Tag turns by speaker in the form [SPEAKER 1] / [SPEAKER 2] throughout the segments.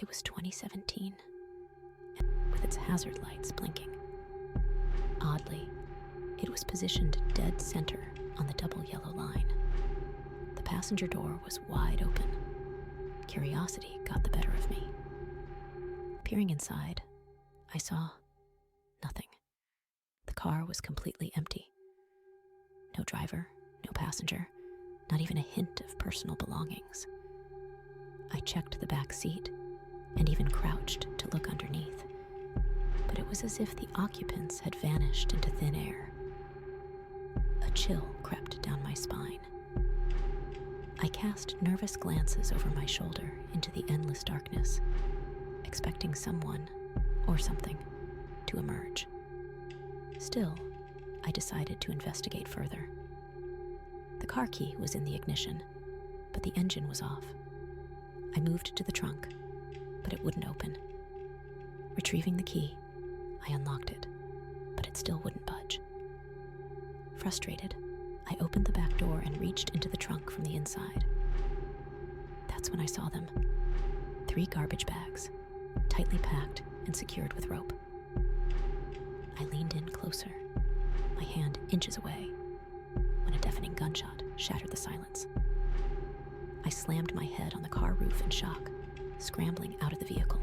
[SPEAKER 1] It was 2017, with its hazard lights blinking. Oddly, it was positioned dead center on the double yellow line. The passenger door was wide open. Curiosity got the better of me. Peering inside, I saw nothing. The car was completely empty. No driver, no passenger, not even a hint of personal belongings. I checked the back seat and even crouched to look underneath, but it was as if the occupants had vanished into thin air. A chill crept down my spine. I cast nervous glances over my shoulder into the endless darkness, expecting someone or something to emerge. Still, I decided to investigate further. The car key was in the ignition, but the engine was off. I moved to the trunk, but it wouldn't open. Retrieving the key, I unlocked it, but it still wouldn't budge. Frustrated, I opened the back door and reached into the trunk from the inside. That's when I saw them. 3 garbage bags, tightly packed and secured with rope. I leaned in closer, my hand inches away, when a deafening gunshot shattered the silence. I slammed my head on the car roof in shock, scrambling out of the vehicle.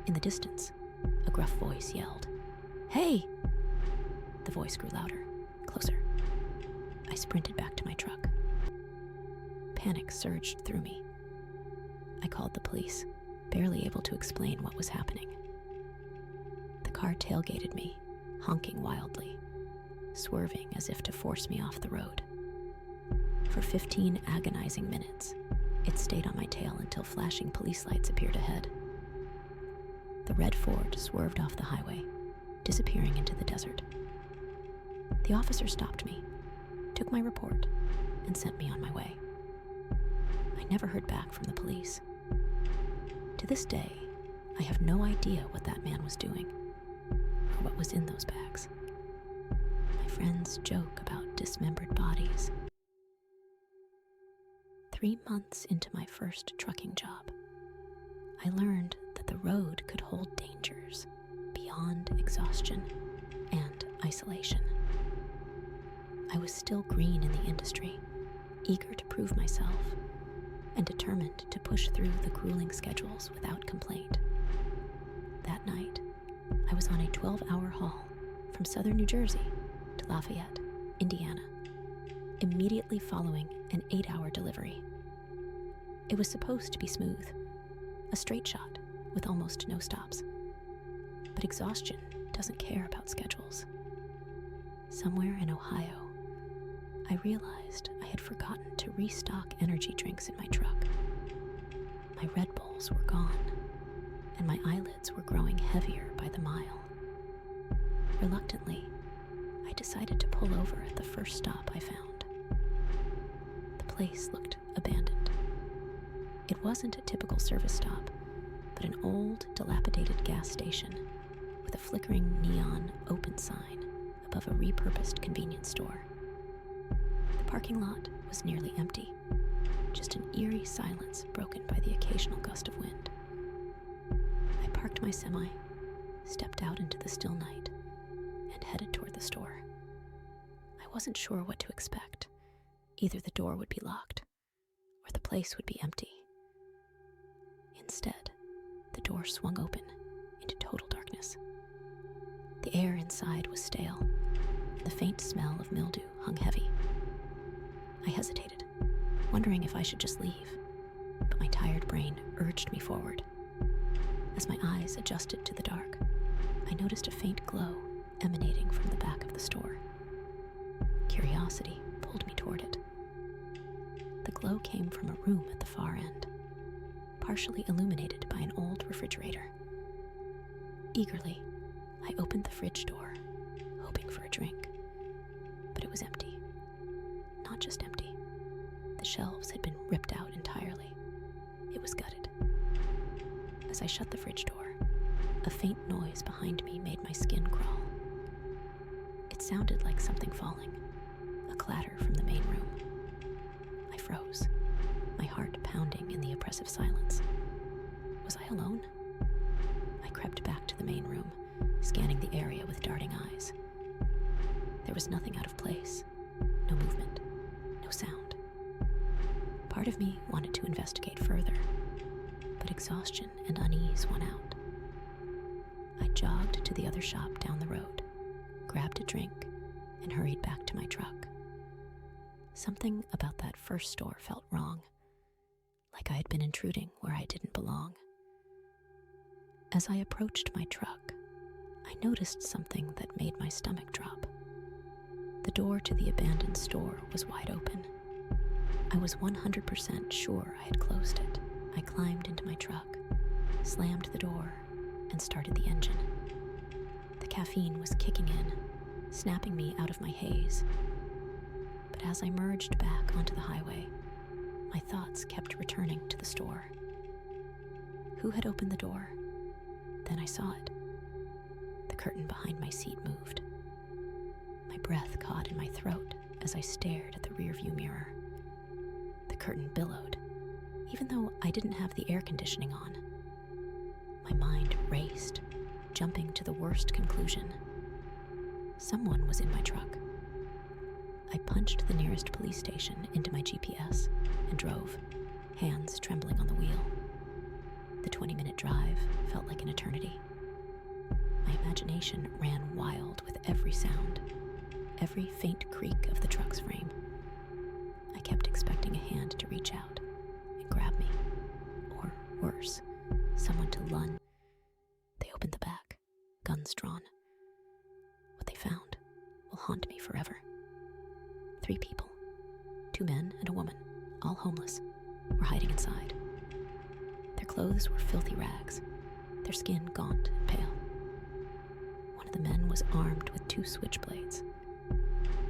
[SPEAKER 1] In the distance, a gruff voice yelled, "Hey!" The voice grew louder, closer. I sprinted back to my truck. Panic surged through me. I called the police, barely able to explain what was happening. The car tailgated me, honking wildly, swerving as if to force me off the road. For 15 agonizing minutes, it stayed on my tail until flashing police lights appeared ahead. The red Ford swerved off the highway, disappearing into the desert. The officer stopped me, took my report, and sent me on my way. I never heard back from the police. To this day, I have no idea what that man was doing, or what was in those bags. My friends joke about dismembered bodies. 3 months into my first trucking job, I learned that the road could hold dangers beyond exhaustion and isolation. I was still green in the industry, eager to prove myself, and determined to push through the grueling schedules without complaint. That night, I was on a 12-hour haul from southern New Jersey to Lafayette, Indiana, immediately following an 8-hour delivery. It was supposed to be smooth, a straight shot with almost no stops. But exhaustion doesn't care about schedules. Somewhere in Ohio, I realized I had forgotten to restock energy drinks in my truck. My Red Bulls were gone, and my eyelids were growing heavier by the mile. Reluctantly, I decided to pull over at the first stop I found. The place looked abandoned. It wasn't a typical service stop, but an old, dilapidated gas station with a flickering neon open sign above a repurposed convenience store. The parking lot was nearly empty, just an eerie silence broken by the occasional gust of wind. I parked my semi, stepped out into the still night, and headed toward the store. I wasn't sure what to expect. Either the door would be locked, or the place would be empty. Instead, the door swung open into total darkness. The air inside was stale, and the faint smell of mildew hung heavy. I hesitated, wondering if I should just leave, but my tired brain urged me forward. As my eyes adjusted to the dark, I noticed a faint glow emanating from the back of the store. Curiosity pulled me toward it. The glow came from a room at the far end, partially illuminated by an old refrigerator. Eagerly, I opened the fridge door, hoping for a drink, but it was empty. Not just empty. The shelves had been ripped out entirely. It was gutted. As I shut the fridge door, a faint noise behind me made my skin crawl. It sounded like something falling, a clatter from the main room. I froze, my heart pounding in the oppressive silence. Was I alone? I crept back to the main room, scanning the area with darting eyes. There was nothing out of place. No movement. No sound. Part of me wanted to investigate further, but exhaustion and unease won out. I jogged to the other shop down the road, grabbed a drink, and hurried back to my truck. Something about that first store felt wrong, like I had been intruding where I didn't belong. As I approached my truck, I noticed something that made my stomach drop. The door to the abandoned store was wide open. I was 100% sure I had closed it. I climbed into my truck, slammed the door, and started the engine. The caffeine was kicking in, snapping me out of my haze. But as I merged back onto the highway, my thoughts kept returning to the store. Who had opened the door? Then I saw it. The curtain behind my seat moved. My breath caught in my throat as I stared at the rearview mirror. The curtain billowed, even though I didn't have the air conditioning on. My mind raced, jumping to the worst conclusion. Someone was in my truck. I punched the nearest police station into my GPS and drove, hands trembling on the wheel. The 20-minute drive felt like an eternity. My imagination ran wild with every sound, every faint creak of the truck's frame. I kept expecting a hand to reach out and grab me, or worse, someone to lunge. They opened the back, guns drawn. What they found will haunt me forever. 3 people, 2 men and a woman, all homeless, were hiding inside. Their clothes were filthy rags, their skin gaunt and pale. One of the men was armed with 2 switchblades.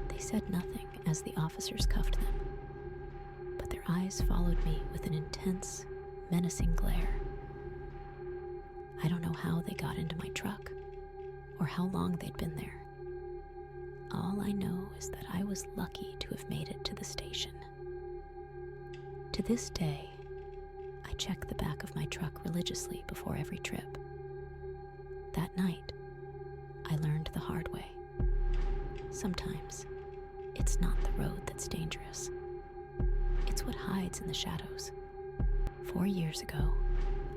[SPEAKER 1] They said nothing as the officers cuffed them, but their eyes followed me with an intense, menacing glare. I don't know how they got into my truck, or how long they'd been there. All I know is that I was lucky to have made it to the station. To this day, I check the back of my truck religiously before every trip. That night, I learned the hard way. Sometimes, it's not the road that's dangerous. It's what hides in the shadows. 4 years ago,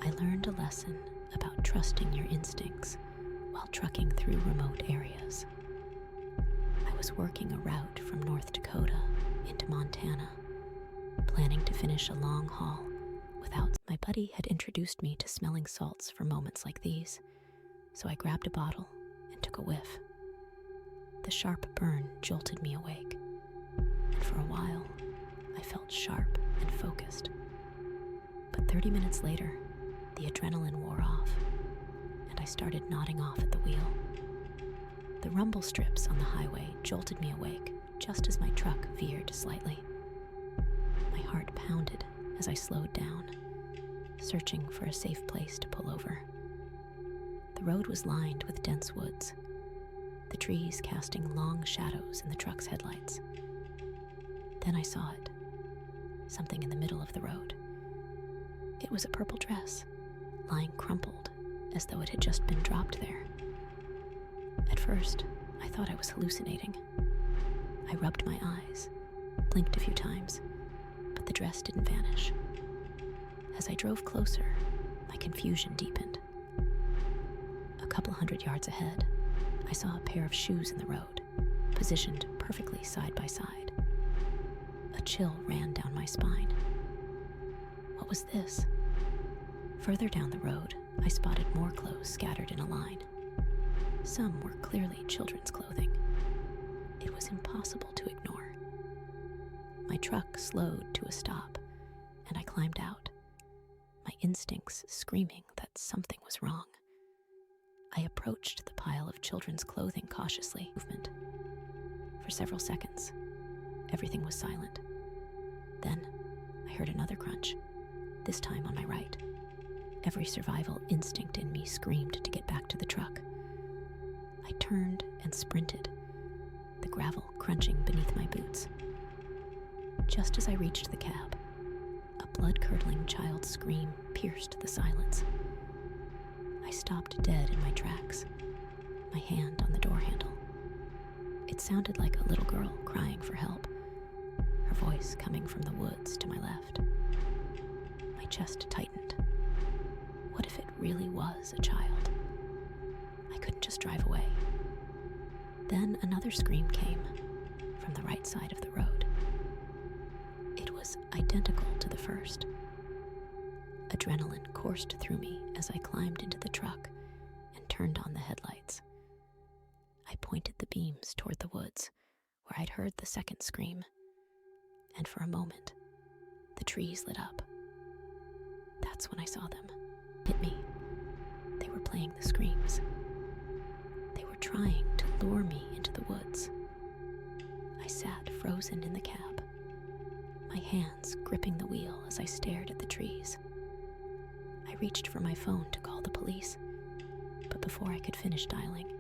[SPEAKER 1] I learned a lesson about trusting your instincts while trucking through remote areas. I was working a route from North Dakota into Montana, planning to finish a long haul without. My buddy had introduced me to smelling salts for moments like these, so I grabbed a bottle and took a whiff. The sharp burn jolted me awake, and for a while, I felt sharp and focused. But 30 minutes later, the adrenaline wore off, and I started nodding off at the wheel. The rumble strips on the highway jolted me awake just as my truck veered slightly. My heart pounded as I slowed down, searching for a safe place to pull over. The road was lined with dense woods, the trees casting long shadows in the truck's headlights. Then I saw it, something in the middle of the road. It was a purple dress, lying crumpled as though it had just been dropped there. At first, I thought I was hallucinating. I rubbed my eyes, blinked a few times, but the dress didn't vanish. As I drove closer, my confusion deepened. A couple 100 yards ahead, I saw a pair of shoes in the road, positioned perfectly side by side. A chill ran down my spine. What was this? Further down the road, I spotted more clothes scattered in a line. Some were clearly children's clothing. It was impossible to ignore. My truck slowed to a stop, and I climbed out, my instincts screaming that something was wrong. I approached the pile of children's clothing cautiously. Movement. For several seconds, everything was silent. Then, I heard another crunch, this time on my right. Every survival instinct in me screamed to get back to the truck. I turned and sprinted, the gravel crunching beneath my boots. Just as I reached the cab, a blood-curdling child's scream pierced the silence. I stopped dead in my tracks, my hand on the door handle. It sounded like a little girl crying for help, her voice coming from the woods to my left. My chest tightened. What if it really was a child? I couldn't just drive away. Then another scream came from the right side of the road. It was identical to the first. Adrenaline coursed through me as I climbed into the truck and turned on the headlights. I pointed the beams toward the woods where I'd heard the second scream, and for a moment, the trees lit up. That's when I saw them hit me. They were playing the screams. They were trying to lure me into the woods. I sat frozen in the cab, my hands gripping the wheel as I stared at the trees. I reached for my phone to call the police, but before I could finish dialing,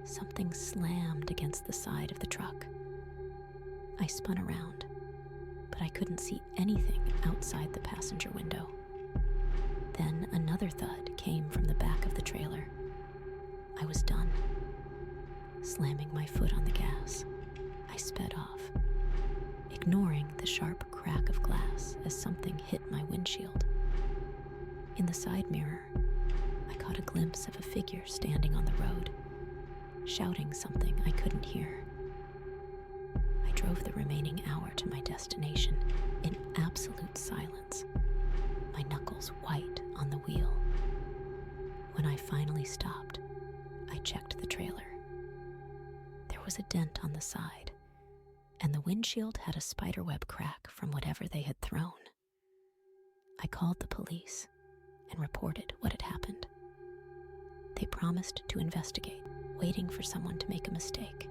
[SPEAKER 1] something slammed against the side of the truck. I spun around, but I couldn't see anything outside the passenger window. Then another thud came from the back of the trailer. I was done. Slamming my foot on the gas, I sped off, ignoring the sharp crack of glass as something hit my windshield. In the side mirror, I caught a glimpse of a figure standing on the road, shouting something I couldn't hear. I drove the remaining hour to my destination in absolute silence, my knuckles white on the wheel. When I finally stopped, I checked the trailer. There was a dent on the side, and the windshield had a spiderweb crack from whatever they had thrown. I called the police and reported what had happened. They promised to investigate, waiting for someone to make a mistake.